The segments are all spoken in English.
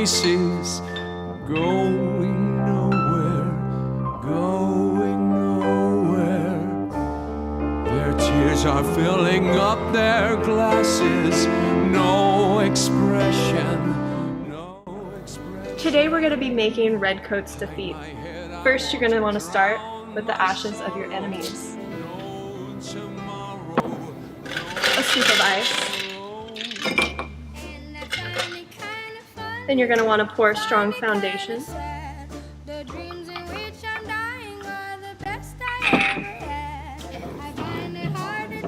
faces, going nowhere, going nowhere. Their tears are filling up their glasses, no expression. Today we're going to be making red coats to feet. First, you're going to want to start with the ashes of your enemies. A scoop of ice. Then you're going to want to pour strong foundation.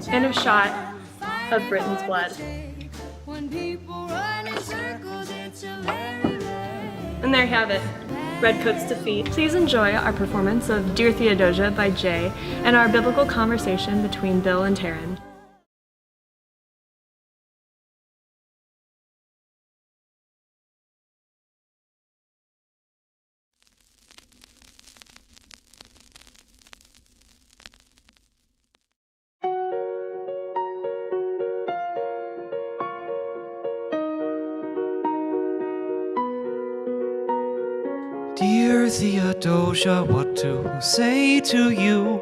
And a shot of Britain's blood. And there you have it, red coats to feet. Please enjoy our performance of Dear Theodosia by Jay and our biblical conversation between Bill and Taryn. Dear Theodosia, what to say to you?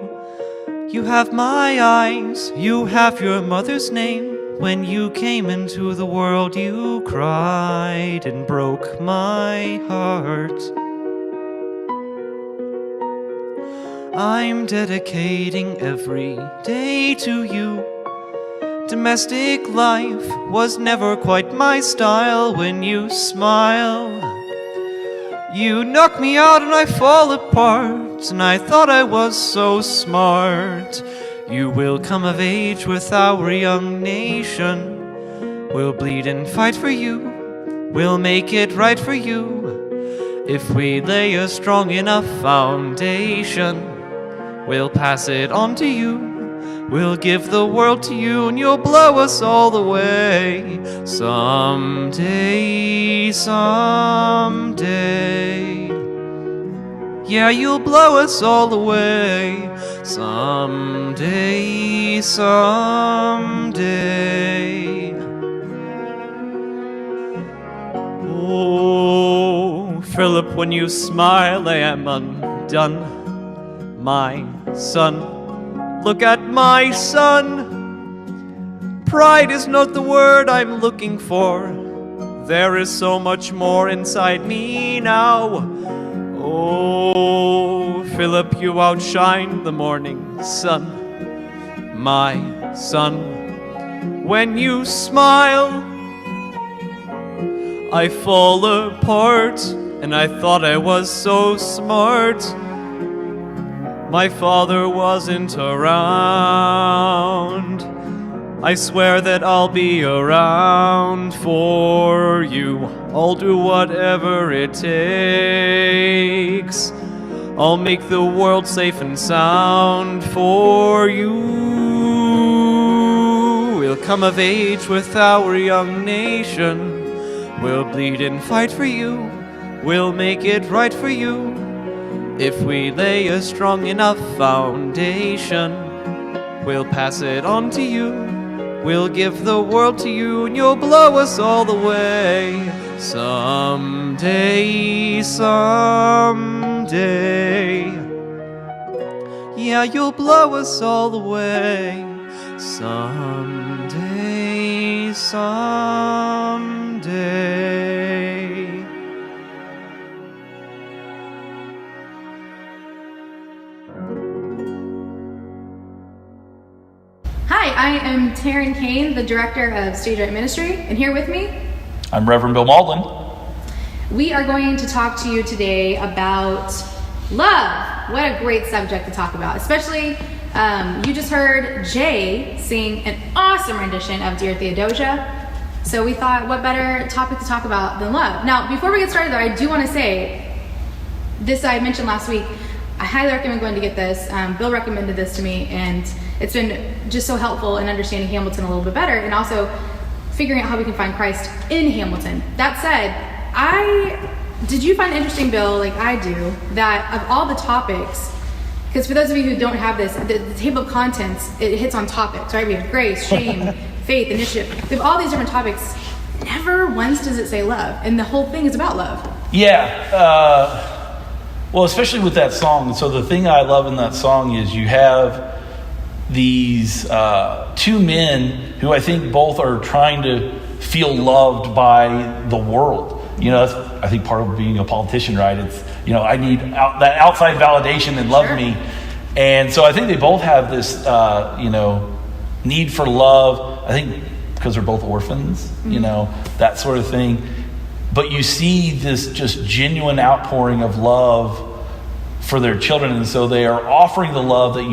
You have my eyes, you have your mother's name. When you came into the world, you cried and broke my heart. I'm dedicating every day to you. Domestic life was never quite my style. When you smile, you knock me out and I fall apart, and I thought I was so smart. You will come of age with our young nation. We'll bleed and fight for you. We'll make it right for you. If we lay a strong enough foundation, we'll pass it on to you. We'll give the world to you and you'll blow us all the way. Someday, someday. Yeah, you'll blow us all the way. Someday, someday. Oh, Philip, when you smile, I am undone. My son, look at my son. Pride is not the word I'm looking for. There is so much more inside me now. Oh, Philip, you outshine the morning sun. My son, when you smile, I fall apart, and I thought I was so smart. My father wasn't around. I swear that I'll be around for you. I'll do whatever it takes. I'll make the world safe and sound for you. We'll come of age with our young nation. We'll bleed and fight for you. We'll make it right for you. If we lay a strong enough foundation, we'll pass it on to you. We'll give the world to you and you'll blow us all the way. Someday, someday. Yeah, you'll blow us all the way. Someday, someday. Hi, I am Taryn Kane, the Director of Stage Right Ministry, and here with me, I'm Reverend Bill Maudlin. we are going to talk to you today about love. What a great subject to talk about, especially you just heard Jay sing an awesome rendition of Dear Theodosia, so we thought what better topic to talk about than love. Now, before we get started though, I do want to say, this I mentioned last week, I highly recommend going to get this. Bill recommended this to me, and it's been just so helpful in understanding Hamilton a little bit better, and also figuring out how we can find Christ in Hamilton. That said, did you find it interesting, Bill, like I do, that of all the topics, because for those of you who don't have this, the table of contents, it hits on topics, right? We have grace, shame, faith, initiative. We have all these different topics. never once does it say love, and the whole thing is about love. Yeah. Well, especially with that song. So the thing I love in that song is you have these two men who I think both are trying to feel loved by the world. That's, I think, part of being a politician, right? It's, I need that outside validation and love me. And so I think they both have this, need for love. I think because they're both orphans, that sort of thing. But you see this just genuine outpouring of love for their children. And so they are offering the love that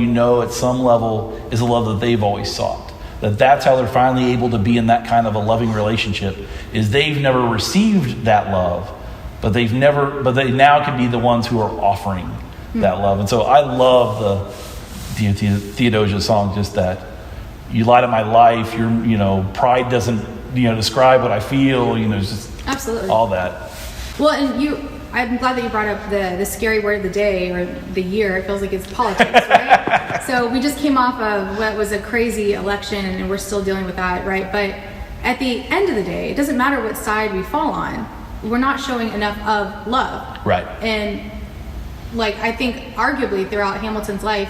at some level is the love that they've always sought. That's how they're finally able to be in that kind of a loving relationship, is they've never received that love, but they now can be the ones who are offering that love. And so I love the Theodosia song, just that you light up my life, your pride doesn't describe what I feel, just absolutely all that. Well, and I'm glad that you brought up the scary word of the day or the year. It feels like it's politics, right? So we just came off of what was a crazy election, and we're still dealing with that, right? But at the end of the day, it doesn't matter what side we fall on. We're not showing enough of love. Right. And I think arguably throughout Hamilton's life,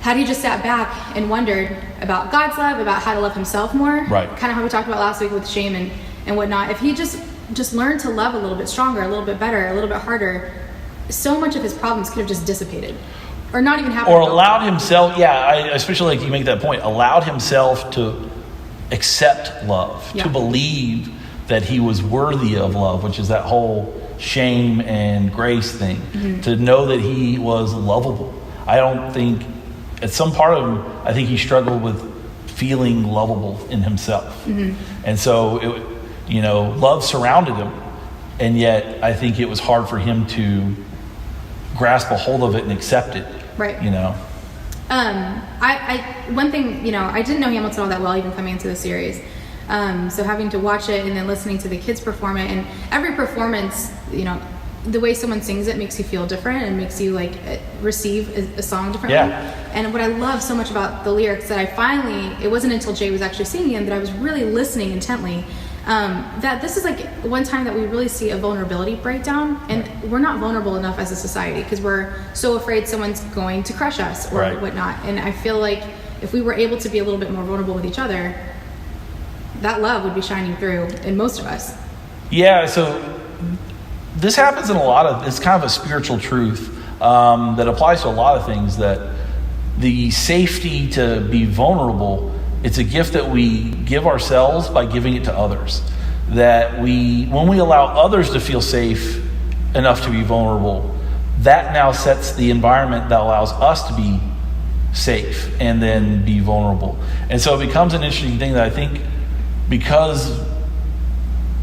had he just sat back and wondered about God's love, about how to love himself more, right, kind of how we talked about last week with shame and whatnot, if he just learned to love a little bit stronger, a little bit better, a little bit harder, so much of his problems could have just dissipated. Or not even happened. Or allowed himself, I especially like you make that point, allowed himself to accept love, to believe that he was worthy of love, which is that whole shame and grace thing, to know that he was lovable. I don't think, at some part of him, I think he struggled with feeling lovable in himself. And so, love surrounded him, and yet I think it was hard for him to grasp a hold of it and accept it. Right. One thing, I didn't know Hamilton all that well even coming into the series. So having to watch it and then listening to the kids perform it, and every performance, the way someone sings it makes you feel different and makes you receive a song differently. Yeah. And what I love so much about the lyrics that it wasn't until Jay was actually singing them that I was really listening intently. That this is one time that we really see a vulnerability breakdown, and we're not vulnerable enough as a society because we're so afraid someone's going to crush us or whatnot. And I feel like if we were able to be a little bit more vulnerable with each other, that love would be shining through in most of us. Yeah, so this happens in it's kind of a spiritual truth that applies to a lot of things, that the safety to be vulnerable, it's a gift that we give ourselves by giving it to others. That when we allow others to feel safe enough to be vulnerable, that now sets the environment that allows us to be safe and then be vulnerable. And so it becomes an interesting thing that I think, because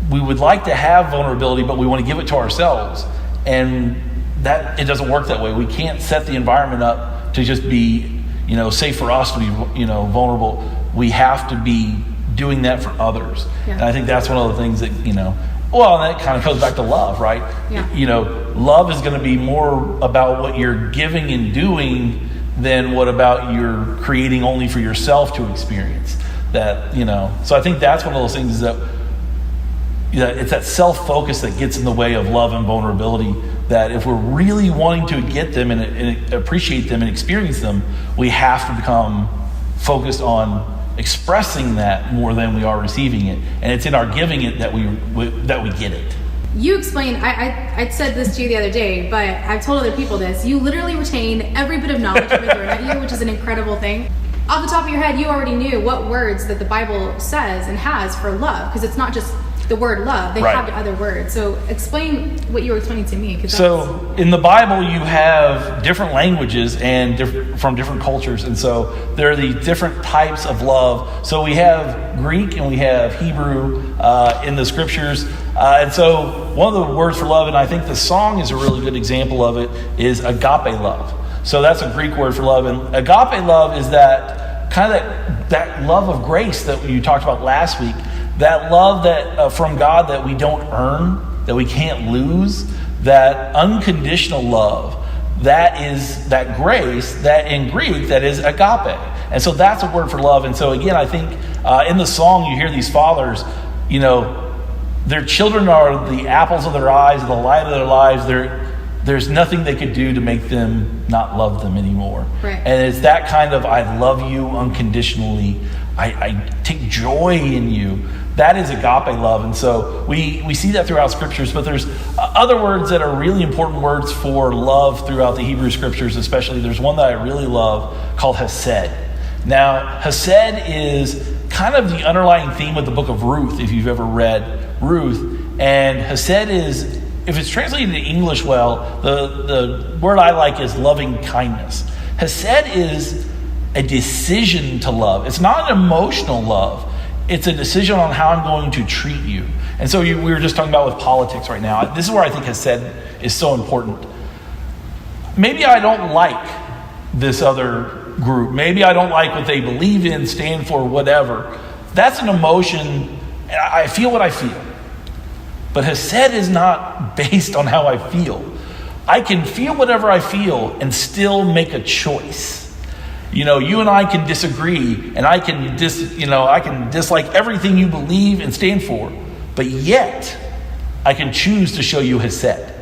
we would like to have vulnerability, but we want to give it to ourselves, and that it doesn't work that way. We can't set the environment up to just be, safe for us to be, vulnerable. We have to be doing that for others. Yeah. And I think that's one of the things that, and that kind of goes back to love, right? Yeah. Love is going to be more about what you're giving and doing than what about you're creating only for yourself to experience. That, so I think that's one of those things, is that it's that self-focus that gets in the way of love and vulnerability, that if we're really wanting to get them and appreciate them and experience them, we have to become focused on expressing that more than we are receiving it. And it's in our giving it that we get it. You explained, I said this to you the other day, but I've told other people this. You literally retain every bit of knowledge ever thrown at you, which is an incredible thing. Off the top of your head, you already knew what words that the Bible says and has for love, because it's not just the word love. They have other words. So explain what you were explaining to me. So in the Bible, you have different languages and from different cultures. And so there are these different types of love. So we have Greek and we have Hebrew in the scriptures. And so one of the words for love, and I think the song is a really good example of it, is agape love. So that's a Greek word for love. And agape love is that kind of that love of grace that you talked about last week. That love that from God that we don't earn, that we can't lose, that unconditional love, that is that grace, that in Greek, that is agape. And so that's a word for love. And so again, I think in the song you hear these fathers their children are the apples of their eyes, the light of their lives. There's nothing they could do to make them not love them anymore. Right. And it's that kind of, I love you unconditionally. I take joy in you. That is agape love. And so we see that throughout scriptures, but there's other words that are really important words for love throughout the Hebrew scriptures, especially. There's one that I really love called hesed. Now, hesed is kind of the underlying theme of the book of Ruth, if you've ever read Ruth. And hesed is, if it's translated into English well, the word I like is loving kindness. Hesed is a decision to love. It's not an emotional love. It's a decision on how I'm going to treat you. And so we were just talking about with politics right now. This is where I think hesed is so important. Maybe I don't like this other group. Maybe I don't like what they believe in, stand for, whatever. That's an emotion. I feel what I feel. But hesed is not based on how I feel. I can feel whatever I feel and still make a choice. You and I can disagree, and I can dislike everything you believe and stand for, but yet I can choose to show you hesed.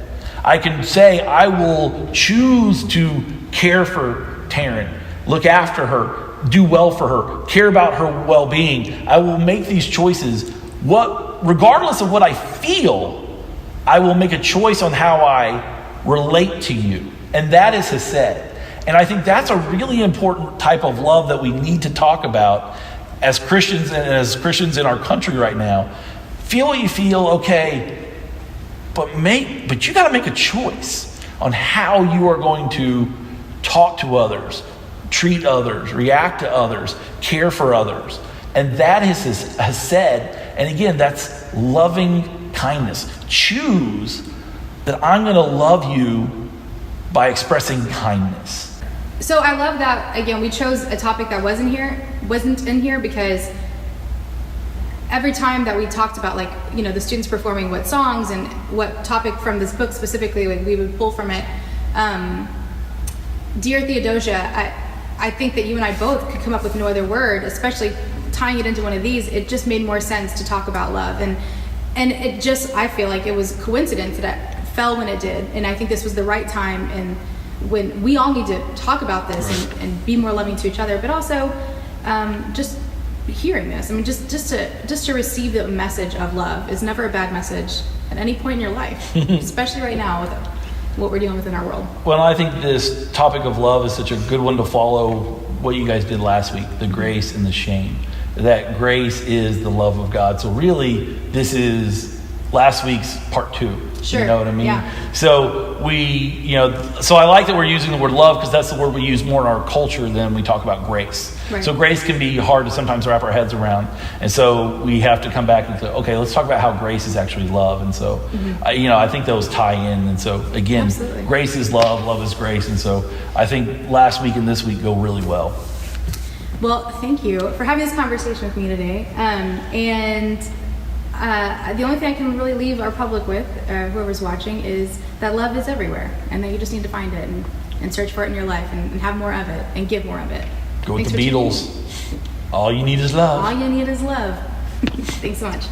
I can say I will choose to care for Taryn, look after her, do well for her, care about her well-being. I will make these choices. Regardless of what I feel, I will make a choice on how I relate to you, and that is hesed. And I think that's a really important type of love that we need to talk about as Christians and as Christians in our country right now. Feel what you feel, okay, but you got to make a choice on how you are going to talk to others, treat others, react to others, care for others. And that is hesed. And again, that's loving kindness. Choose that I'm going to love you by expressing kindness. So I love that, again, we chose a topic that wasn't in here because every time that we talked about the students performing what songs and what topic from this book specifically we would pull from it. Dear Theodosia, I think that you and I both could come up with no other word, especially tying it into one of these. It just made more sense to talk about love. And it just, I feel like it was coincidence that it fell when it did. And I think this was the right time, and when we all need to talk about this and be more loving to each other, but also just hearing this. I mean, just to receive the message of love is never a bad message at any point in your life, especially right now with what we're dealing with in our world. Well, I think this topic of love is such a good one to follow what you guys did last week, the grace and the shame. That grace is the love of God. So really, this is last week's part 2. Sure. You know what I mean? Yeah. So so I like that we're using the word love because that's the word we use more in our culture than we talk about grace. Right. So grace can be hard to sometimes wrap our heads around. And so we have to come back and say, okay, let's talk about how grace is actually love. And so, I think those tie in. And so again, Absolutely. Grace is love is grace. And so I think last week and this week go really well. Well, thank you for having this conversation with me today. The only thing I can really leave our public with, whoever's watching, is that love is everywhere, and that you just need to find it and search for it in your life and have more of it and give more of it. Go with Thanks the for tuning Beatles. All you need is love. in. All you need is love. Thanks so much.